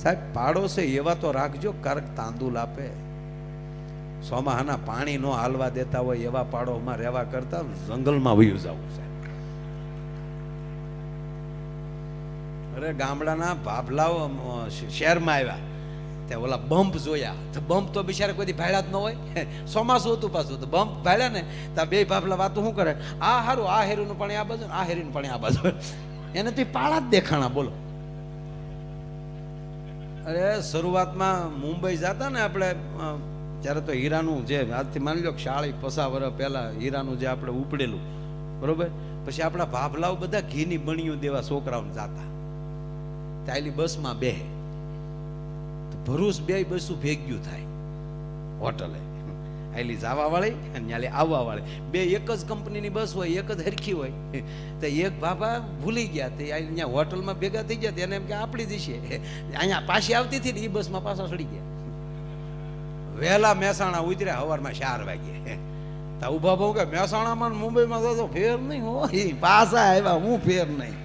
સાહેબ પાડોશે એવા તો રાખજો કારક તાંદુલ આપે. સોમાહાના પાણી નો હાલવા દેતા હોય એવા પાડોમાં રહેવા કરતા જંગલમાં વયું જવું સાહેબ. અરે ગામડાના ભાભલાઓ શહેરમાં આવ્યા ત્યાં ઓલા બમ્પ જોયા તો બમ્પ તો બિચારા કોઈ ભાડ્યા જ ન હોય. ચોમાસું હતું પાછું તો બમ્પ ભાડ્યા ને ત્યાં બે ભાભલા વાતો શું કરે, આ હારું આ હેરીનું પાણી આ બાજુ, આ હેરીનું પાણી આ બાજુ, એને તો પાળા જ દેખાણા. બોલો. અરે શરૂઆતમાં મુંબઈ જતા ને આપણે ત્યારે તો હીરાનું જે આજથી માની લો 40-50 વર્ષ પહેલા હીરાનું જે આપણે ઉપડેલું બરોબર, પછી આપણા ભાભલાઓ બધા ઘીની બણીઓ દેવા છોકરાઓને જાતા તાયલી બસમાં બે ભરૂચ બે બસું ભેગ્યું થાય હોટલે, આયલી જવા વાળી અને ન્યાલી આવવા વાળી બે એક જ કંપનીની બસ હોય, એક જ હરખી હોય. તો એક બાબા ભૂલી ગયા તે અહીંયા હોટલમાં ભેગા થઈ ગયા, એને એમ કે આપણી દિશે અહીંયા પાછી આવતી હતી ને એ બસમાં પાછા ચડી ગયા. વહેલા મહેસાણા ઉતર્યા સવારમાં 4 વાગે. તો ઉભા બહુ કે મહેસાણામાં મુંબઈમાં તો ફેર નહીં હોય, પાછા આવ્યા હું ફેર નહીં.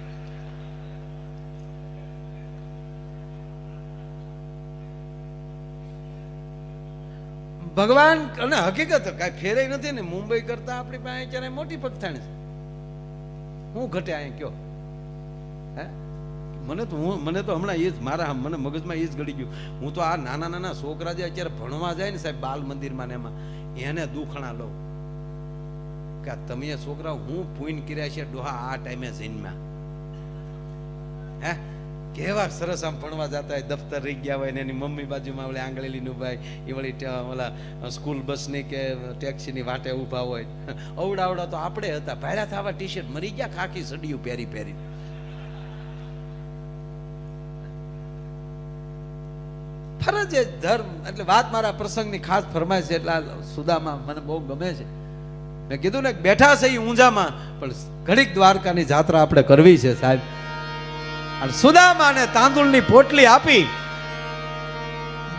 ભગવાન અને હકીકત કઈ ફેરે નથી ને. મુંબઈ કરતા આપણી પાસે ક્યારે મોટી પગથાણી છે. હું ઘટે અહીંયા કયો હે મને તો હમણાં એ જ મારા મને મગજમાં એ જ ગળી ગયું. હું તો આ નાના નાના છોકરા જે અત્યારે ભણવા જાય ને સાહેબ બાલ મંદિરમાં ને એમાં એને દુખણા લઉં કે તમે છોકરા હું પૂન કર્યા છે ડોહા આ ટાઈમે જન્મ્યા હે કેવા સરસ આમ ભણવા જતા હોય, દફતર રહી ગયા હોય ને એની મમ્મી બાજુમાં ઓલી આંગળીનું ભાઈ એ વળી ઓલા સ્કૂલ બસની કે ટેક્સીની વાટે ઊભા હોય. અવડાવડા તો આપણે હતા ભાડા થવા ટી શર્ટ મરી ગયા ખાખી સડિયું પહેરી પહેરી. ફરજ ધર્મ એટલે વાત મારા પ્રસંગની ખાસ ફરમાય છે એટલે સુદામા મને બહુ ગમે છે. મેં કીધું ને બેઠા છે ઊંઝામાં પણ ઘડીક દ્વારકાની જાત્રા આપણે કરવી છે સાહેબ. અને સુદામાને તાંદુળની પોટલી આપી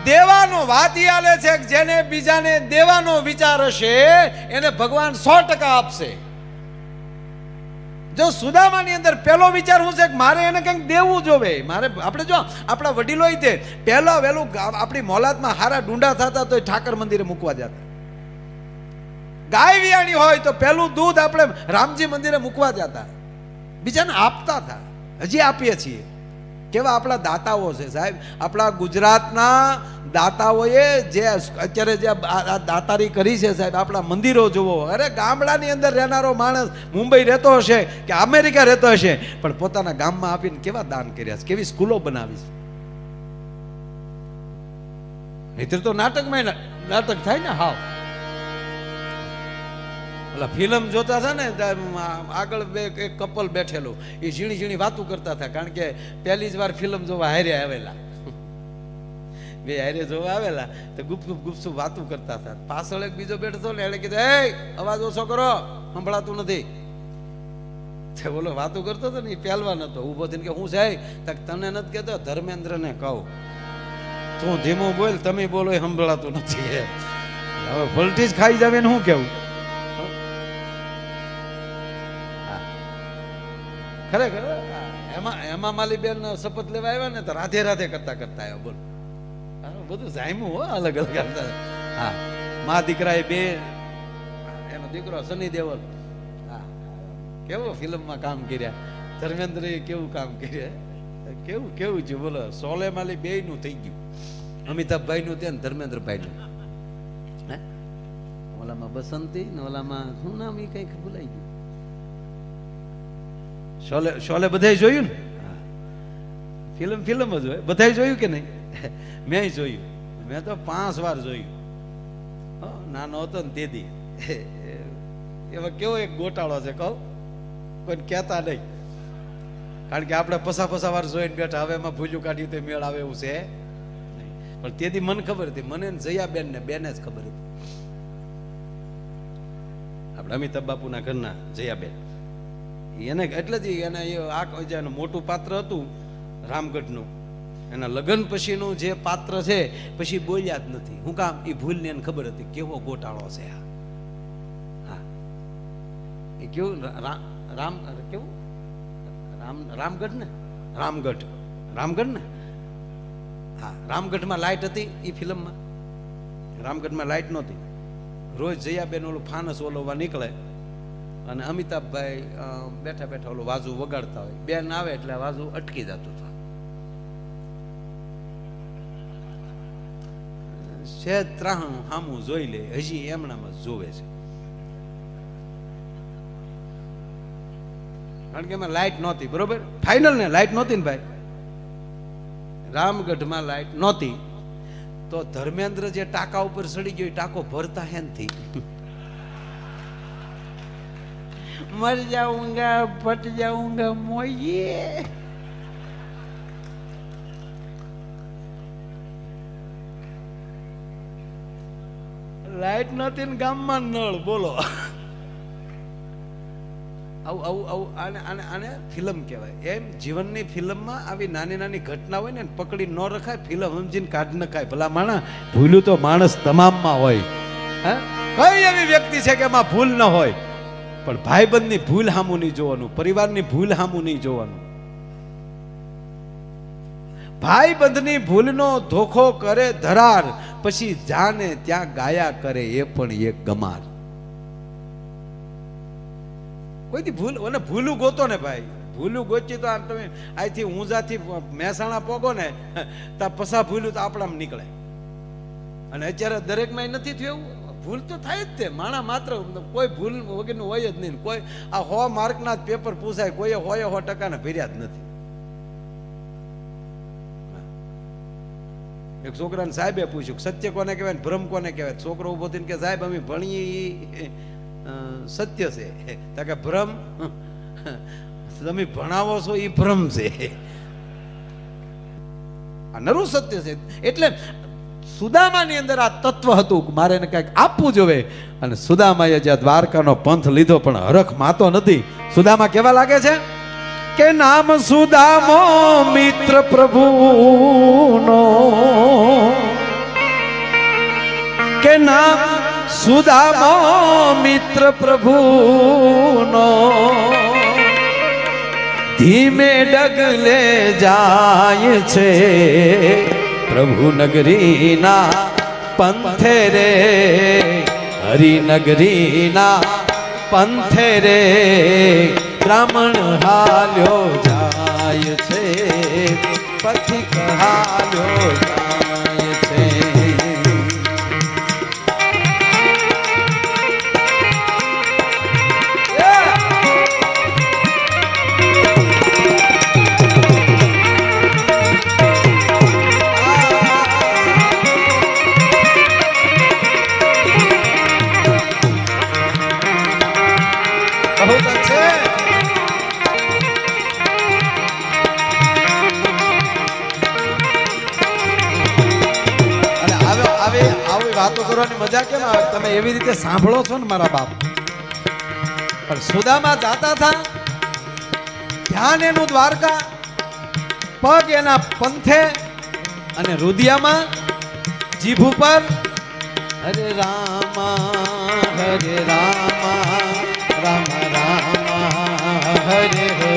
દેવાનો વાત આલે છે કે જેને બીજાને દેવાનો વિચાર હશે એને ભગવાન 100% આપશે. જો સુદામાની અંદર પહેલો વિચાર શું છે કે મારે એને કંઈક દેવું જોવે. મારે આપણે જો આપણા વડીલો તે પહેલા વહેલું આપણી મોલાદમાં હારા ડુંડા થતા તો ઠાકર મંદિરે મૂકવા જતા. ગાય વિયાણી હોય તો પહેલું દૂધ આપણે રામજી મંદિરે મૂકવા જતા, બીજાને આપતા હતા. હજી આપીએ છીએ. કેવા આપણા દાતાઓ છે સાહેબ. આપણા ગુજરાતના દાતાઓએ જે અત્યારે જે દાતારી કરી છે સાહેબ, આપણા મંદિરો જુઓ. અરે ગામડાની અંદર રહેનારો માણસ મુંબઈ રહેતો હશે કે અમેરિકા રહેતો હશે પણ પોતાના ગામમાં આપીને કેવા દાન કર્યા છે, કેવી સ્કૂલો બનાવી છે. નહીતર તો નાટકમાં નાટક થાય ને. હાવ ઓલા ફિલ્મ જોતા હતા ને આગળ એક કપલ બેઠેલું એ ઝીણી ઝીણી વાતું કરતા હતા, કારણ કે પહેલી જ વાર ફિલ્મ જોવા હારે આવેલા, બે હારે જોવા આવેલા તો ગુપસુપ વાતું કરતા હતા. પાછળ એક બીજો બેઠો ને એને કીધું એ અવાજ ઓછો કરો સંભળાતું નથી. બોલો વાતું કરતો હતો ને એ પહેલવાન હતો, ઉભો થઈને કે હું જાય તને નથી કહેતો ધર્મેન્દ્રને કહું તું ધીમું બોલ, તમે બોલો એ સંભળાતું નથી. હવે ભલથી જ ખાઈ જાવે ને શું કેવું. ખરેખર એમાં માલી બેન શપથ લેવા આવ્યા ને તો રાધે રાધે કરતા કરતા આવ્યા. બોલ બધું જામ્યું હો અલગ અલગ. હા મા દીકરા એ બે, એનો દીકરો સની દેવલ હા કેવો ફિલ્મમાં કામ કર્યા, ધર્મેન્દ્ર એ કેવું કામ કર્યા, કેવું કેવું છે બોલો. સોલે માલી બે નું થઈ ગયું, અમિતાભભાઈ નું ત્યાં ધર્મેન્દ્રભાઈ નું. હે ઓલામાં બસંતી ને ઓલામાં શું નામ એ કઈક ભૂલાઈ ગયું. શોલે બધાય જોયું ને. ફિલ્મ જ હોય. બધાય જોયું કે નહીં? મેં જોયું. મેં તો 5 વાર જોયું. નાનો હતો ને તેથી એમાં કેવો એક ગોટાળો છે કહું, કોઈ કહેતા નહીં, કારણ કે આપણે પસા વાર જોઈને બેઠા. હવે એમાં ભૂલ્યું કાઢ્યું તે મેળ આવે એવું છે પણ તેથી મને ખબર હતી. મને જયાબેન ને બેને જ ખબર હતી. આપણે અમિતાભ બાપુના ઘરના જયાબેન એને એટલે જ એને આ મોટું પાત્ર હતું રામગઢનું. એના લગ્ન પછીનું જે પાત્ર છે પછી બોલ્યા જ નથી. હું કામ એ ભૂલને એને ખબર હતી કેવો ગોટાળો છે આ. હા એ કેવું રામ કેવું રામગઢ ને રામગઢ ને હા, રામગઢમાં લાઇટ હતી એ ફિલ્મમાં. રામગઢમાં લાઇટ નહોતી. રોજ જયાબેન ઓલું ફાનસ ઓલવવા નીકળે અને અમિતાભભાઈ બેઠા બેઠા ઓલું વાજુ વગાડતા હોય. બેન આવે એટલે વાજુ અટકી જતું હતું. શેજ ત્રાહું હામું જોઈ લે, હજી એમણામાં જોવે છે. કારણ કે એમાં લાઇટ નહોતી. બરોબર, ફાઇનલ ને લાઇટ નહોતી ને ભાઈ. રામગઢમાં લાઇટ નહોતી તો ધર્મેન્દ્ર જે ટાંકા ઉપર ચડી ગયો ટાંકો ભરતા હેનથી મર જાઉંગા પટ જાઉંગા મોયે. લાઇટ નહોતી ને ગામમાં નળ. બોલો, આવું આવું આવું આને આને ફિલ્મ કહેવાય. એમ જીવનની ફિલ્મમાં આવી નાની નાની ઘટના હોય ને પકડી ન રખાય, ફિલ્મ સમજીને કાઢ નખાય. ભલા માણા, ભૂલું તો માણસ તમામમાં હોય. હા, કઈ એવી વ્યક્તિ છે કે એમાં ભૂલ ન હોય, પણ ભાઈબંધની ભૂલ હામું નહીં જોવાનું, પરિવારની ભૂલ હામું નહીં જોવાનું. ભાઈબંધની ભૂલનો ધોખો કરે ધરાર, પછી જાને ત્યાં ગાયા કરે એ પણ એક ગમાર. કોઈથી ભૂલ અને ભૂલું ગોતો ને ભાઈ, ભૂલું ગોચી તો આમ તમે અહીંથી ઊંઝાથી મહેસાણા પોગો ને તો પસા ભૂલું તો આપણામાં નીકળે. અને અત્યારે દરેકમાં નથી થયું એવું. ભૂલ તો થાય જ તે, માણા માત્ર કોઈ ભૂલ વગરનું હોય જ નહીં. કોઈ આ 100 માર્કના જ પેપર પૂછાય, કોઈએ 100% ભર્યા જ નથી. એક છોકરાને સાહેબે પૂછ્યું સત્ય કોને કહેવાય ને ભ્રમ કોને કહેવાય. છોકરો ઉભો થઈને કે સાહેબ અમે ભણીએ સત્ય છે, તો કે ભ્રમ તમે ભણાવો છો એ ભ્રમ છે, આ નરું સત્ય છે. એટલે સુદામાની અંદર આ તત્વ હતું, મારે એને કંઈક આપવું જોવે. અને સુદામાએ જે દ્વારકાનો પંથ લીધો પણ હરખ માતો નથી. સુદામા કેવા લાગે છે કે નામ સુદામો મિત્ર પ્રભુનો, કે નામ સુદામો મિત્ર પ્રભુનો, ધીમે ડગલે જાય છે પ્રભુ નગરીના પંથે રે, હરિનગરીના પંથે રે, બ્રાહ્મણ હાલ્યો જાય છે, પથિક હાલ્યો જાય છે. વાતો કરવાની મજા કેમ આવે? તમે એવી રીતે સાંભળો છો ને મારા બાપ. પણ સુદામા જાતા હતા, ધ્યાન એનું દ્વારકા, પગ એના પંથે, અને રુદિયામાં જીભ ઉપર હરે રામા હરે રામા રામ રામા હરે હરે.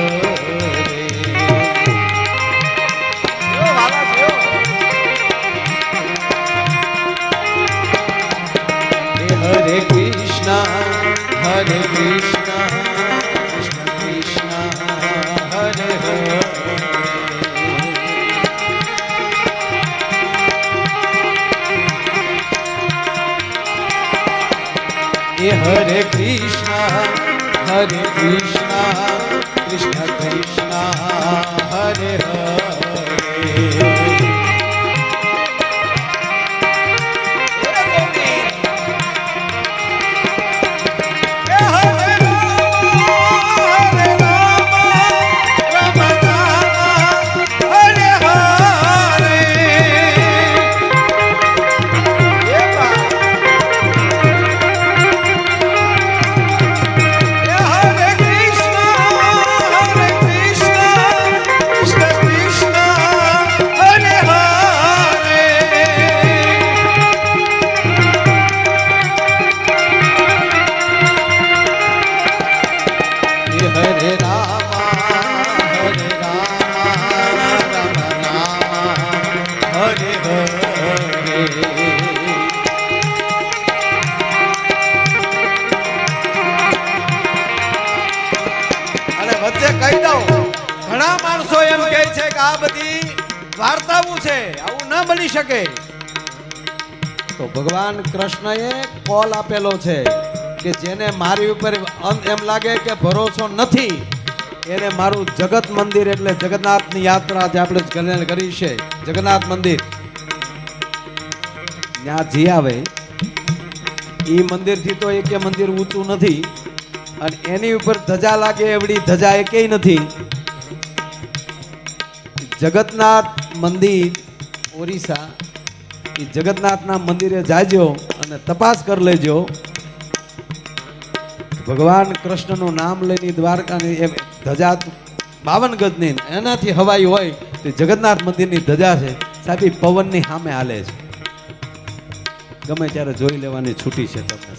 હરે કૃષ્ણ હરે કૃષ્ણ કૃષ્ણ કૃષ્ણ હરે હરે. હરે કૃષ્ણ કૃષ્ણ કૃષ્ણ હરે હરે. Krishna વાર્તાવું છે, આવું ન બની શકે. તો ભગવાન કૃષ્ણએ કોલ આપેલો છે કે જેને મારી ઉપર એમ લાગે કે ભરોસો નથી, એને મારું જગત મંદિર એટલે જગન્નાથની યાત્રા જે આપણે કરી છે, જગન્નાથ મંદિર ત્યાં જી આવે એ મંદિરથી તો એક મંદિર ઊંચું નથી, અને એની ઉપર ધજા લાગે એવડી ધજા એકેય નથી. જગન્નાથ મંદિર ઓરિસ્સા, એ જગન્નાથના મંદિરે જાજો અને તપાસ કરી લેજો. ભગવાન કૃષ્ણનું નામ લઈને દ્વારકાની એ ધજા 52 ગજની એનાથી હવાઈ હોય તો જગન્નાથ મંદિરની ધજા છે સાહેબ, એ પવનની સામે હાલે છે. ગમે ત્યારે જોઈ લેવાની છૂટી છે તમને.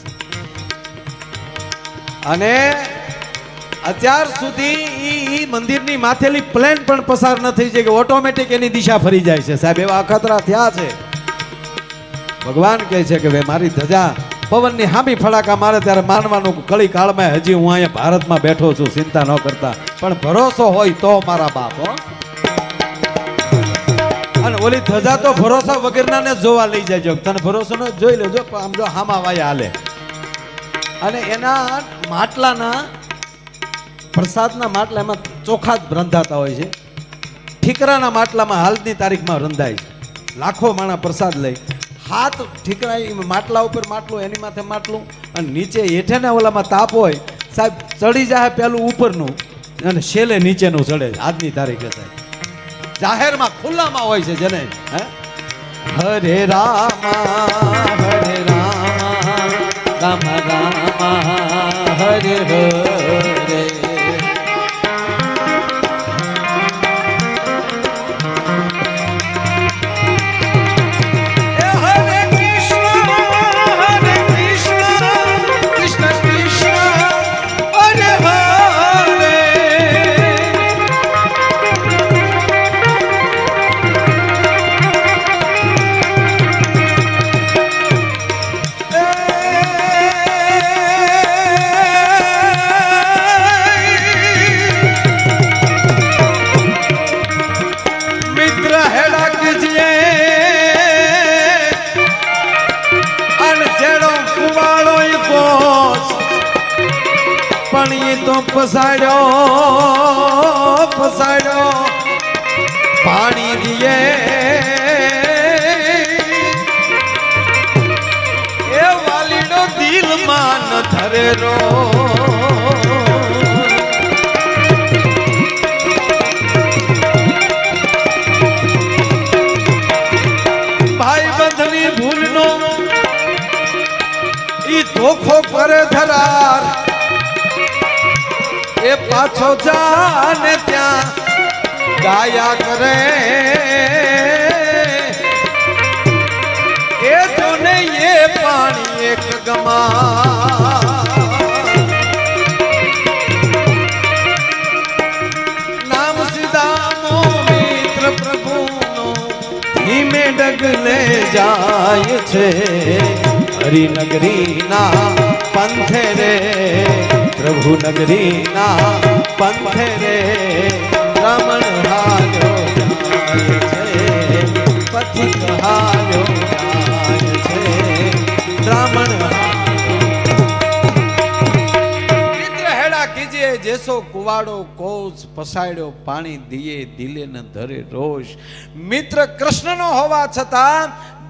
અને અત્યાર સુધી ઈ મંદિરની માથેલી પ્લેન પણ પસાર ન થઈ છે કે ઓટોમેટિક એની દિશા ફરી જાય છે સાહેબ, એવા અખતરા થયા છે. ભગવાન કહે છે કે ભાઈ મારી ધજા પવનની હામી ફડાકા મારે ત્યારે માનવાનું કળી કાળમાં હજી હું અહીંયા ભારતમાં બેઠો છું, ચિંતા ન કરતા, પણ ભરોસો હોય તો મારા બાપ હો. અને ઓલી ધજા તો ભરોસા વગરના ને જોવા લઈ જાય, તને ભરોસો ન જોઈ લેજો, આમ જો હામા વાયા હાલે. અને એના માટલાના પ્રસાદના માટલા એમાં ચોખા જ રંધાતા હોય છે. ઠીકરાના માટલામાં હાલની તારીખમાં રંધાય છે. લાખો માણા પ્રસાદ લઈ હાથ ઠીકરા માટલા ઉપર માટલું, એની માથે માટલું, અને નીચે હેઠેના ઓલામાં તાપ હોય સાહેબ, ચડી જાય પેલું ઉપરનું અને શેલે નીચેનું ચડે છે આજની તારીખે સાહેબ. જાહેરમાં ખુલ્લામાં હોય છે જેને હરે રામા હરે રામા રામ રામા હરે હરે. પસાડ્યો પાણી દીએ એ વાલીનો દિલમાં ન ધરેરો. ભાઈ બંધની ભૂલનો ઈ ધોખો કરે ધરાર, એ પાછો જાને ત્યાં ગાયા કરે. એ તો ને એ પાણી એક ગમા. નામ સીધામો મિત્ર પ્રભુનો ધીમે ડગલે જાય છે, હરિનગરીના પંથે રે પ્રભુ નગરીના પંથે રે. રમણ હાલ્યો જાય છે, પથિક હાલ્યો જાય છે, રમણ મિત્ર હેડા કીજીએ જેસો કુવાડો કોચ પસાડ્યો પાણી દિયે દિલે ન ધરે રોષ. મિત્ર કૃષ્ણનો હોવા છતાં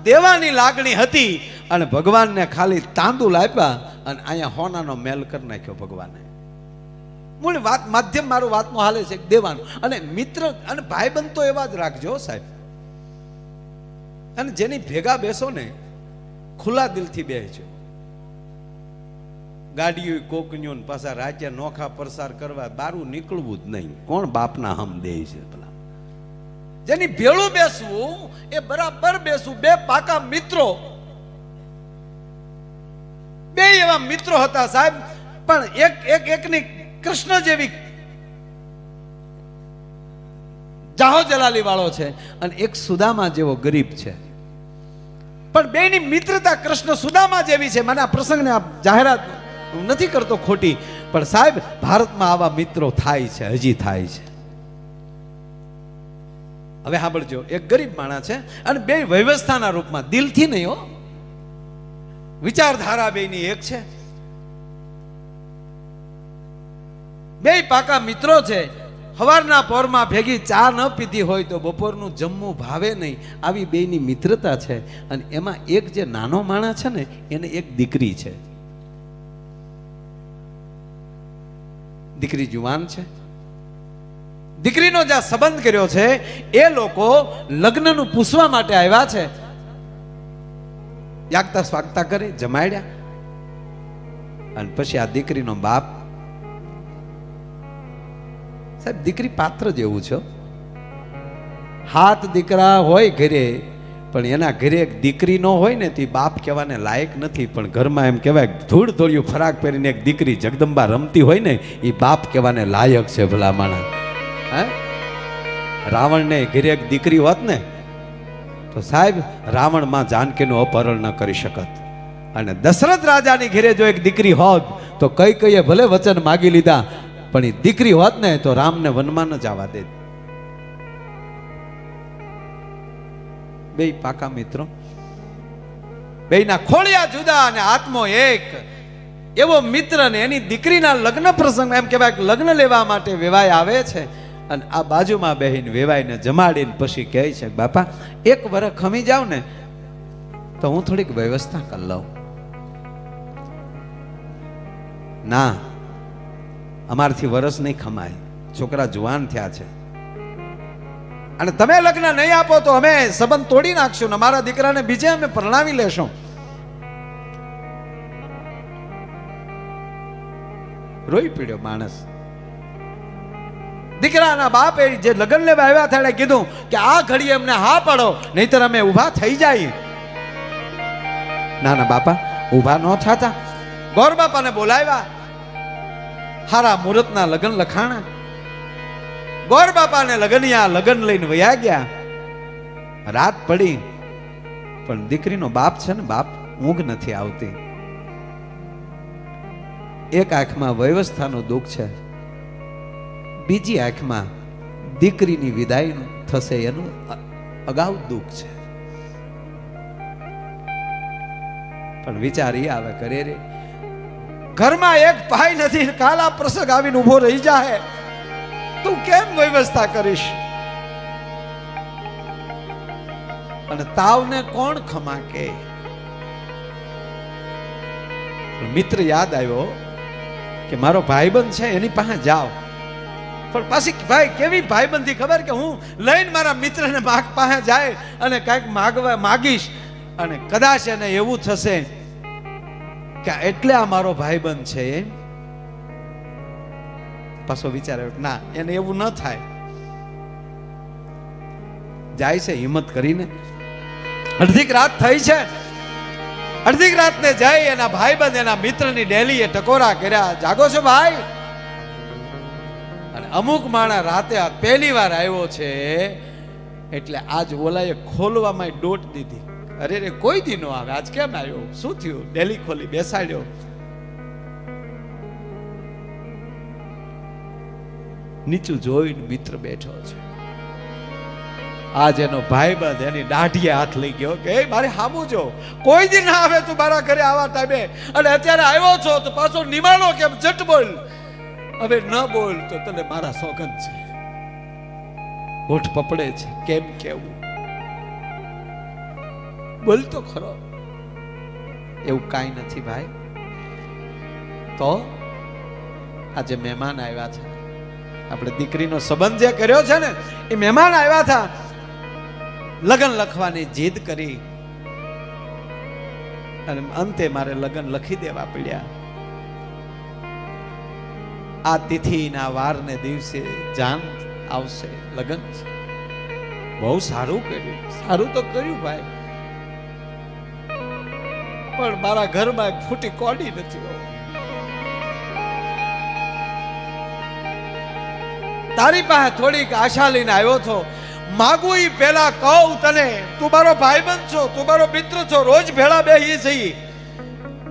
દેવાની લાગણી હતી, અને ભગવાનને ખાલી તાંદુલ આપ્યા અને અહીંયા હોનાનો મેલ કરી નાખ્યો ભગવાને. મૂળ વાત માધ્યમ મારું વાતનું હાલે છે દેવાનું. અને મિત્ર અને ભાઈબંધ તો એવા જ રાખજો સાહેબ, અને જેની ભેગા બેસો ને ખુલ્લા દિલથી બેસજો. ગાડીઓ કોકન્યો પાછા રાજ્ય નોખા પ્રસાર કરવા બારું નીકળવું જ નહીં. કોણ બાપના હમ દે છે પેલા? જેની ભેળું બેસવું એ બરાબર બેસવું. બે પાકા મિત્રો, બે એવા મિત્રો હતા સાહેબ, પણ એકની કૃષ્ણ જેવી જાહો જલાલી વાળો છે, અને એક સુદામા જેવો ગરીબ છે. પણ બેની મિત્રતા કૃષ્ણ સુદામા જેવી છે. મને આ પ્રસંગને જાહેરાત નથી કરતો ખોટી, પણ સાહેબ ભારતમાં આવા મિત્રો થાય છે, હજી થાય છે. હવે સાંભળજો, એક ગરીબ માણસ છે અને બે વ્યવસ્થાના રૂપમાં, દિલથી નહીં હો, વિચારધારા બેની એક છે, બે પાકા મિત્રો છે. સવારના પોરમાં ભેગી ચા ન પીધી હોય તો બપોરનું જમવું ભાવે નહીં, આવી બેની મિત્રતા છે. અને એમાં એક જે નાનો માણસ છે ને એને એક દીકરી છે, દીકરી જુવાન છે. દીકરીનો જ્યાં સંબંધ કર્યો છે એ લોકો લગ્નનું પૂછવા માટે આવ્યા છે. યાગતા સ્વાગતા કરી જમાડ્યા અને પછી આ દીકરીનો બાપ, સાહેબ દીકરી પાત્ર જેવું છે. 7 દીકરા હોય ઘરે, પણ એના ઘરે એક દીકરી ન હોય ને તે બાપ કહેવાને લાયક નથી. પણ ઘરમાં એમ કહેવાય ધૂળ ધોળિયું ફરાક પહેરીને એક દીકરી જગદંબા રમતી હોય ને એ બાપ કહેવાને લાયક છે. ભલા માણસ, હે, રાવણને ઘરે એક દીકરી હોત ને તો સાહેબ રાવણ માં જાનકીનું અપહરણ ન કરી શકત. અને દશરથ રાજાની ઘરે જો એક દીકરી હોત તો કઈ કઈએ ભલે વચન માગી લીધા, પણ એ દીકરી હોત ને તો રામને વનમાં ન જવા દે. બે પાકા મિત્રો, બેયના ખોળિયા જુદા અને આત્મો એક. એવો મિત્ર ને એની દીકરીના લગ્ન પ્રસંગ, એમ કહેવાય લગ્ન લેવા માટે વેવાય આવે છે. અને આ બાજુમાં બેહીને વેવાઈને જમાડીને પછી કહે છે, બાપા એક વર્ષ ખમી જાવ ને તો હું થોડીક વ્યવસ્થા કરી લઉં. ના, અમારથી વરસ નહીં ખમાય, છોકરા જુવાન થયા છે અને તમે લગ્ન નહીં આપો તો અમે સંબંધ તોડી નાખશું ને મારા દીકરાને બીજે અમે પરણાવી લેશું. રોઈ પડ્યો માણસ. દીકરાના બાપે જે લગ્ન લેવા આવ્યા હતા કીધું કે આ ઘડી અમને હા પાડો, નહીતર અમે ઊભા થઈ જાય. ના ના બાપા, ઊભા ન થતા. ગોર બાપાને બોલાવ્યા, હારા મુહૂર્તના લગ્ન લખાણા. ગોર બાપાને લગનિયા લગ્ન લઈને વયા ગયા. રાત પડી પણ દીકરીનો બાપ છે ને, બાપ ઊંઘ નથી આવતી. એક આંખમાં વ્યવસ્થાનું દુઃખ છે, બીજી આંખમાં દીકરીની વિદાયનું થશે એનું અગાઉ દુઃખ છે. પણ વિચાર એ આવે કરે રે, ઘરમાં એક ભાઈ નથી, કાલા પ્રસંગ આવીને ઉભો રહી જાય, તું કેમ વ્યવસ્થા કરીશ? અને તાવને કોણ ખમા કે? મિત્ર યાદ આવ્યો કે મારો ભાઈબંધ છે એની પાસે જાઓ. પણ પાછી ભાઈ કેવી ભાઈબંધી ખબર, કે હું લઈને મારા મિત્રને પાસે જાય અને કાંઈક માગીશ અને કદાચ એને એવું થશે કે એટલે આ મારો ભાઈબંધ છે એમ. પાછો વિચાર આવ્યો ના, એને એવું ન થાય. જાય છે હિંમત કરીને. અડધીક રાત થઈ છે, અડધીક રાતને જઈ એના ભાઈબંધ એના મિત્રની ડેલીએ ટકોરા કર્યા, જાગો છો ભાઈ? અને અમુક માણસ રાતે પહેલી વાર આવ્યો છે એટલે આજ ઓલાએ ખોલવામાં દોટ દીધી. અરે રે, કોઈ દી નો આવે, આજ કેમ આવ્યો, શું થયું? ડેલી ખોલી બેસાડ્યો. નીચું જોઈને મિત્ર બેઠો છે. આજ એનો ભાઈબંધ એની દાઢીએ હાથ લઈ ગયો કે મારે હામું જો, કોઈ દી ના આવે તું મારા ઘરે આવા ટાઈમે, અને અત્યારે આવ્યો છો તો પાછો નિમાણો કેમ? જટ બોલ. હવે ન બોલ તો તને મારા સોગંદ છે. હોઠ પપડે છે, કેમ કેવું? બોલ તો ખરો. એવું કાંઈ નથી ભાઈ. તો આજે મહેમાન આવ્યા છે, આપણે દીકરીનો સંબંધ જે કર્યો છે ને એ મહેમાન આવ્યા હતા. લગ્ન લખવાની જીદ કરી અને અંતે મારે લગ્ન લખી દેવા પડ્યા. આ તિથિના વારને દિવસે જાન આવશે, લગ્ન છે. બહુ સારું કર્યું, સારું તો કર્યું ભાઈ, પણ મારા ઘરમાં એક ફૂટી કોડી નથી. તારી પાસે થોડીક આશા લઈને આવ્યો છો. માગું ઈ પેલા કહું તને, તું મારો ભાઈબંધ છો, તું મારો મિત્ર છો, રોજ ભેળા બેહી જઈએ,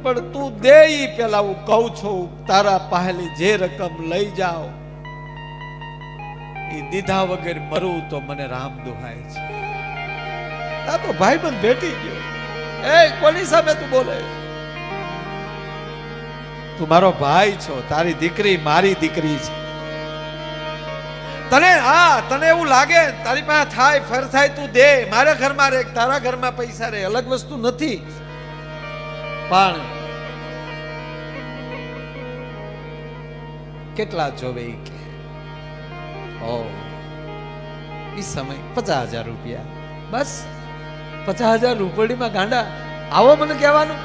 પણ તું દે ઈ પેલા હું કહું છું. તારા પહેલી જે રકમ લઈ જાઓ એ દીધા વગર મરું તો મને રામ દુહાય છે. આ તો ભાઈબંધ ભેટી ગયો. એ કોની સામે તું બોલે? તું મારો ભાઈ છો, તારી દીકરી મારી દીકરી છે. તને એવું લાગે તારી પાસે થાય ફેર થાય તું દે, મારા ઘરમાં રે તારા ઘરમાં પૈસા રે, અલગ વસ્તુ નથી. પણ કેટલા જોવે ઈ કે ઈ સમય 50,000 રૂપિયા, બસ 50,000 રૂપિયામાં ગાંડા આવો મને કહેવાનું.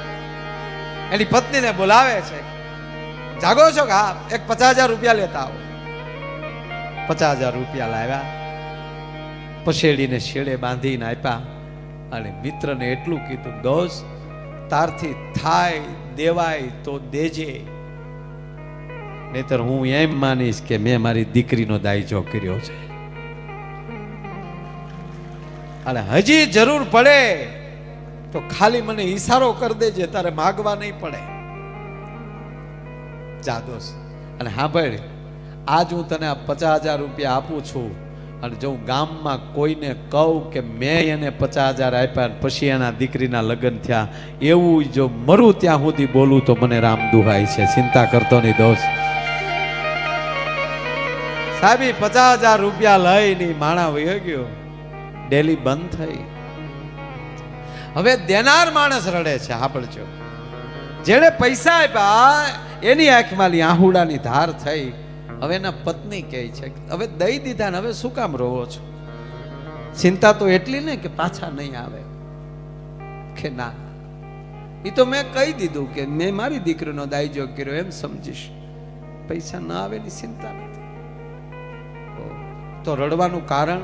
એની પત્નીને બોલાવે છે, જાગો છો કે હા, એક 50,000 રૂપિયા લેતા આવો. 50,000 રૂપિયા લાવ્યા, પછેડીને શેડે બાંધીને આપ્યા અને મિત્રને એટલું કીધું, દોસ્ત તારથી થાય દેવાય તો દેજે, નહીતર હું એમ માનીશ કે મેં મારી દીકરીનો દાયજો કર્યો છે અને હજી જરૂર પડે તો ખાલી મને ઈશારો કરી દેજે, તારે માગવા નહીં પડે. જા દોસ્ત. અને હા ભાઈ, આજ હું તને આ 50,000 રૂપિયા આપું છું અને જો હું ગામમાં કોઈને કહું કે મેં એને 50,000 આપ્યા પછી એના દીકરીના લગ્ન થયા, એવું જો મરું ત્યાં સુધી બોલું તો મને રામ દુહાય છે. ચિંતા કરતો નહીં દોસ્ત. સાહેબ 50,000 રૂપિયા લઈને માણા વહી ગયો, ડેલી બંધ થઈ. હવે દેનાર માણસ રડે છે. સાંભળજો, જેણે પૈસા આપ્યા એની આંખમાં આહુડાની ધાર થઈ. હવે એના પત્ની કહે છે, હવે દઈ દીધા ને હવે શું કામ રોવો છો? ચિંતા તો એટલી ને કે પાછા નહીં આવે. કે ના, એ તો મેં કહી દીધું કે મેં મારી દીકરીનો દાયજો કર્યો એમ સમજીશ, પૈસા ના આવે ની ચિંતા નથી. તો રડવાનું કારણ?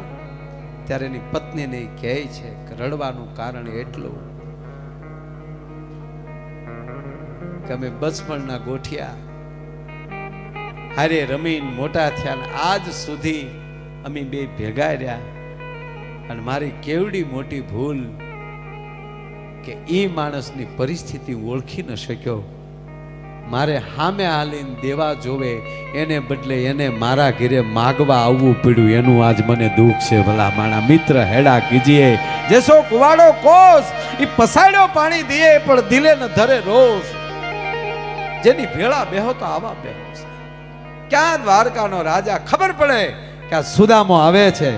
ત્યારે એની પત્નીને કહે છે કે રડવાનું કારણ એટલું કે અમે બચપણના ગોઠિયા હારે રમીને મોટા થયા ને આજ સુધી અમે બે ભેગા રહ્યા, અને મારી કેવડી મોટી ભૂલ કે એ માણસની પરિસ્થિતિ ઓળખી ન શક્યો. મારે સામે હાલીને દેવા જોવે એને બદલે એને મારા ઘરે માગવા આવવું પડ્યું, એનું આજ મને દુઃખ છે. ભલા માણા મિત્ર હેડા કીજીએ, જેસો કુવાડો કોસ ઈ પસાડ્યો પાણી દીએ પણ દિલે ન ધરે રોષ. જેની ભેળા બેહો તો આવા બેહો. ક્યાં દ્વારકાનો રાજા ખબર પડે કે આ સુદામો આવે છે.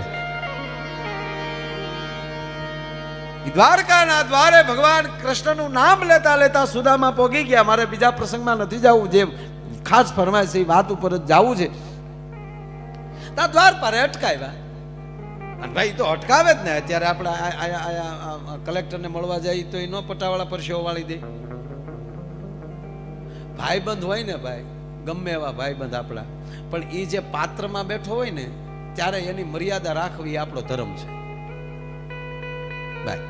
દ્વારકાના દ્વારે ભગવાન કૃષ્ણનું નામ લેતા લેતા સુદામા પોગી ગયા. મારે બીજા પ્રસંગમાં નથી જવું, જે ખાસ ફરમાય છે એ વાત ઉપર જ જવું છે. તા દ્વાર પર અટકાવ્યા, અને ભાઈ તો અટકાવે જ ને. અત્યારે આપણે કલેક્ટરને મળવા જઈએ તો એ નો પટાવાળા પર શેવ વાળી દે. ભાઈબંધ હોય ને ભાઈ, ગમે એવા ભાઈબંધ આપણા, પણ એ જે પાત્રમાં બેઠો હોય ને ત્યારે એની મર્યાદા રાખવી આપણો ધર્મ છે ભાઈ.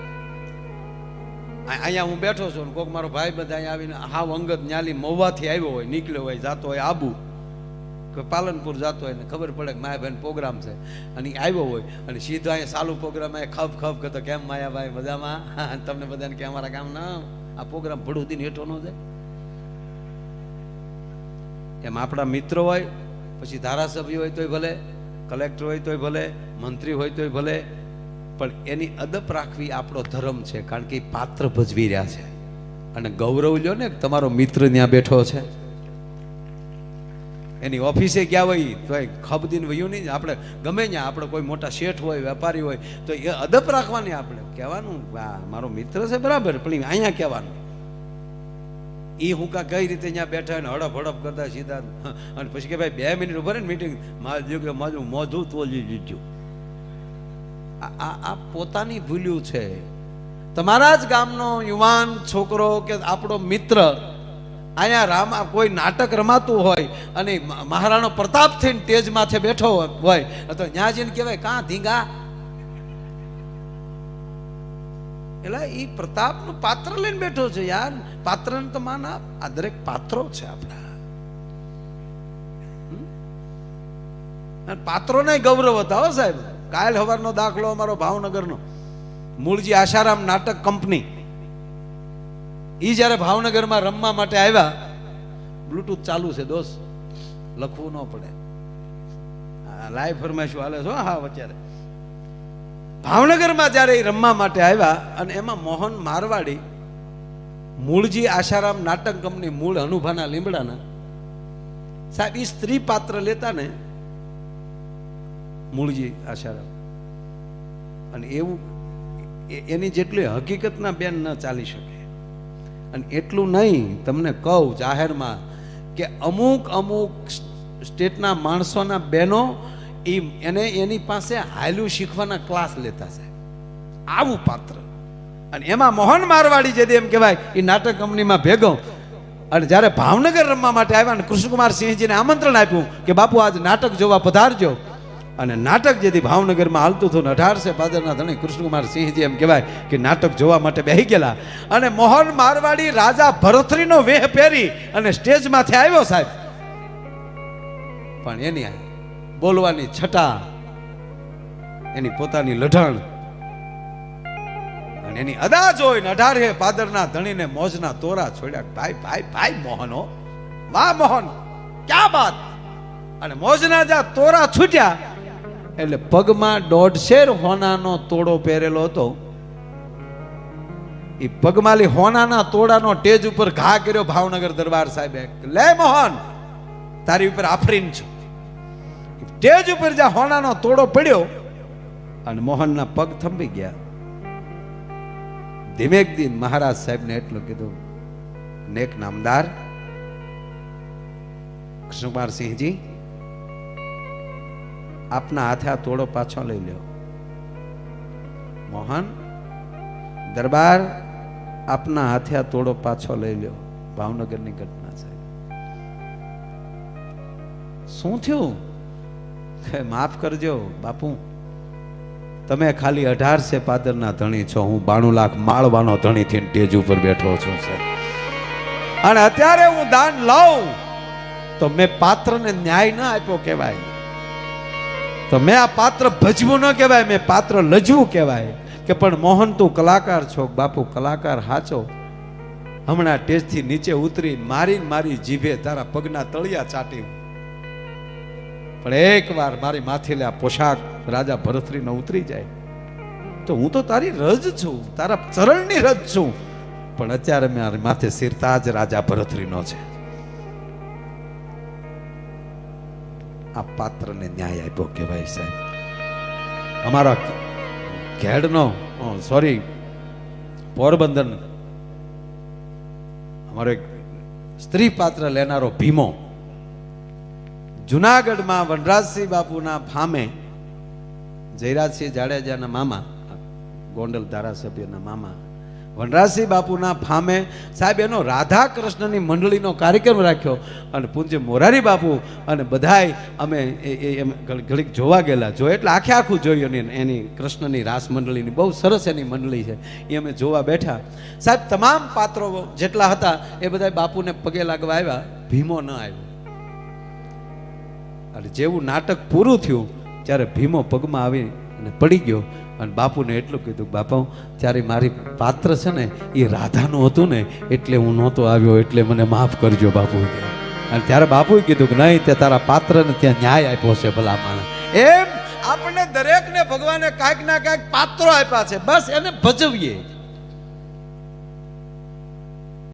અહીંયા હું બેઠો છું ને કોઈક મારો ભાઈબંધ અહીંયા આવીને હાવ અંગત ન્યાલી મહુવાથી આવ્યો હોય, નીકળ્યો હોય, જાતો હોય આબુ કે પાલનપુર જાતો હોય ને ખબર પડે કે માયાભાઈ પ્રોગ્રામ છે અને આવ્યો હોય અને સીધો અહીંયા ચાલુ પ્રોગ્રામ ખપ ખપ કરતો, કેમ માયાભાઈ મજામાં? તમને બધાને કે અમારા ગામ ના આ પ્રોગ્રામ ભડું દીને હેઠો ન જાય. એમ આપણા મિત્રો હોય, પછી ધારાસભ્ય હોય તોય ભલે, કલેક્ટર હોય તોય ભલે, મંત્રી હોય તોય ભલે, પણ એની અદબ રાખવી આપણો ધર્મ છે. કારણ કે એ પાત્ર ભજવી રહ્યા છે. અને ગૌરવ લ્યો ને તમારો મિત્ર ત્યાં બેઠો છે, એની ઓફિસે ગયા હોય તો ખબદીને વયું નહીં. આપણે ગમે ત્યાં આપણે કોઈ મોટા શેઠ હોય, વેપારી હોય તો એ અદબ રાખવાની. આપણે કહેવાનું મારો મિત્ર છે બરાબર, પણ અહીંયા કહેવાનું એ હું કઈ રીતે અહીંયા બેઠા હોય ને હડપ હડપ કરતા સીધા, અને પછી કે ભાઈ 2 મિનિટ ઉભા રહે ને મીટિંગ મારું મોઢું તોલી દીધું. આ પોતાની ભૂલ્યું છે. તમારા જ ગામનો યુવાન છોકરો કે આપણો મિત્ર અહીંયા કોઈ નાટક રમાતું હોય અને મહારાણો પ્રતાપ થઈને તેજ માથે બેઠો હોય તો ત્યાં જઈને કહેવાય કાં ધીંગા, એટલે એ પ્રતાપનું પાત્ર લઈને બેઠો છે યાર. પાત્રને તો માન આપ. આ દરેક પાત્રો છે આપણા, પાત્રોને ગૌરવ હતા હો સાહેબ. કાલ સવારનો દાખલો અમારો ભાવનગરનો, મૂળજી આશારામ નાટક કંપની, ઈ જયારે ભાવનગરમાં રમવા માટે આવ્યા, બ્લુટૂથ ચાલુ છે દોસ્ત, લખવું ન પડે. લાઈવ ફરમાઈશું હાલે છો હા અત્યારે ભાવનગરમાં જ્યારે એ રમવા માટે આવ્યા અને એમાં મોહન મારવાડી મૂળજી આશારામ નાટક કંપની મૂળ અનુભાના લીમડાના સાહેબ એ સ્ત્રી પાત્ર લેતા ને મૂળજી આશારામ અને એવું એની જેટલી હકીકતના બેન ન ચાલી શકે. અને એટલું નહીં તમને કહું જાહેરમાં કે અમુક અમુક સ્ટેટના માણસોના બહેનો એને એની પાસે હાલ્યું શીખવાના ક્લાસ લેતા છે. આવું પાત્ર. અને એમાં મોહન મારવાડી જે એમ કહેવાય એ નાટક કંપનીમાં ભેગો અને જ્યારે ભાવનગર રમવા માટે આવ્યા અને કૃષ્ણકુમાર સિંહજીને આમંત્રણ આપ્યું કે બાપુ આજ નાટક જોવા પધારજો. અને નાટક જેથી ભાવનગરમાં હાલતું હતું 18 ભાદરના ધણી કૃષ્ણકુમાર સિંહજી એમ કહેવાય કે નાટક જોવા માટે બેસી ગયેલા અને મોહન મારવાડી રાજા ભરથરીનો વેહ પહેરી અને સ્ટેજમાંથી આવ્યો સાહેબ. પણ એની બોલવાની છટા, એની પોતાની લઢણ અને એની અદા જોઈને 18 ભાદરના ધણીને મોજના તોરા છોડ્યા. ભાઈ ભાઈ ભાઈ મોહનો, વાહ મોહન, ક્યા બાત. અને મોજના જ્યાં તોરા છૂટ્યા એટલે પગમાં 1.5 હોનાનો તોડો પહેરેલો હતો. એ પગમાલી હોનાના તોડાનો ટેજ ઉપર ઘા કર્યો ભાવનગર દરબાર સાહેબે. લે મોહન, તારી ઉપર આફરીન છું. ટેજ ઉપર જ્યાં હોનાનો તોડો પડ્યો અને મોહનના પગ થંભી ગયા. ધીમેક દિન મહારાજ સાહેબને એટલું કીધું, નેક નામદાર કૃષ્ણકુમાર સિંહજી, આપના હાથે આ તોડો પાછો લઈ લ્યો. મોહન, દરબાર આપના હાથે આ તોડો પાછો લઈ લ્યો. ભાવનગરની ઘટના છે. શું થયું? માફ કરજો બાપુ, તમે ખાલી 18 પાદરના ધણી છો, હું 92 લાખ માળવાનો ધણી થઈને ટેજ ઉપર બેઠો છું સાહેબ. અને અત્યારે હું દાન લઉં તો મેં પાત્રને ન્યાય ન આપ્યો કહેવાય, તો મેં આ પાત્ર ભજવું ન કહેવાય, મેં પાત્ર લજવું કહેવાય. કે પણ મોહન તું કલાકાર છો બાપુ, કલાકાર હાચો. હમણાં ટેજથી નીચે ઉતરી મારી જીભે તારા પગના તળિયા ચાટી, પણ એકવાર મારી માથે આ પોશાક રાજા ભરથરીનો ઉતરી જાય તો હું તો તારી રજ છું, તારા ચરણની રજ છું. પણ અત્યારે મારી માથે સિરતાજ રાજા ભરથરીનો છે. આ પાત્રને ન્યાય આપ્યો કહેવાય સાહેબ. અમારા ઘેડનો પોરબંદર અમારો એક સ્ત્રી પાત્ર લેનારો ભીમો જુનાગઢમાં વનરાજસિંહ બાપુના ફામે, જયરાજસિંહ જાડેજાના મામા, ગોંડલ ધારાસભ્યના મામા, વનરાજસિંહ બાપુના ફામે સાહેબ એનો રાધા કૃષ્ણની મંડળીનો કાર્યક્રમ રાખ્યો. અને પૂજ્ય મોરારી બાપુ અને બધાય અમે ઘડીક જોવા ગયેલા. જો એટલે આખું જોયું એની કૃષ્ણની રાસ મંડળીની બહુ સરસ એની મંડળી છે, એ અમે જોવા બેઠા. સાહેબ તમામ પાત્રો જેટલા હતા એ બધા બાપુને પગે લાગવા આવ્યા, ભીમો ન આવ્યો. અને જેવું નાટક પૂરું થયું ત્યારે ભીમો પગમાં આવી અને પડી ગયો. અને બાપુને એટલું કીધું, બાપા ત્યારે મારી પાત્ર છે ને એ રાધાનું હતું ને એટલે હું નહોતો આવ્યો, એટલે મને માફ કરજો બાપુ. અને ત્યારે બાપુએ કીધું કે નહીં, તે તારા પાત્રને ત્યાં ન્યાય આપ્યો છે ભલા માણસ. એમ આપણને દરેકને ભગવાને કાંઈક ના કાંઈક પાત્રો આપ્યા છે, બસ એને ભજવીએ.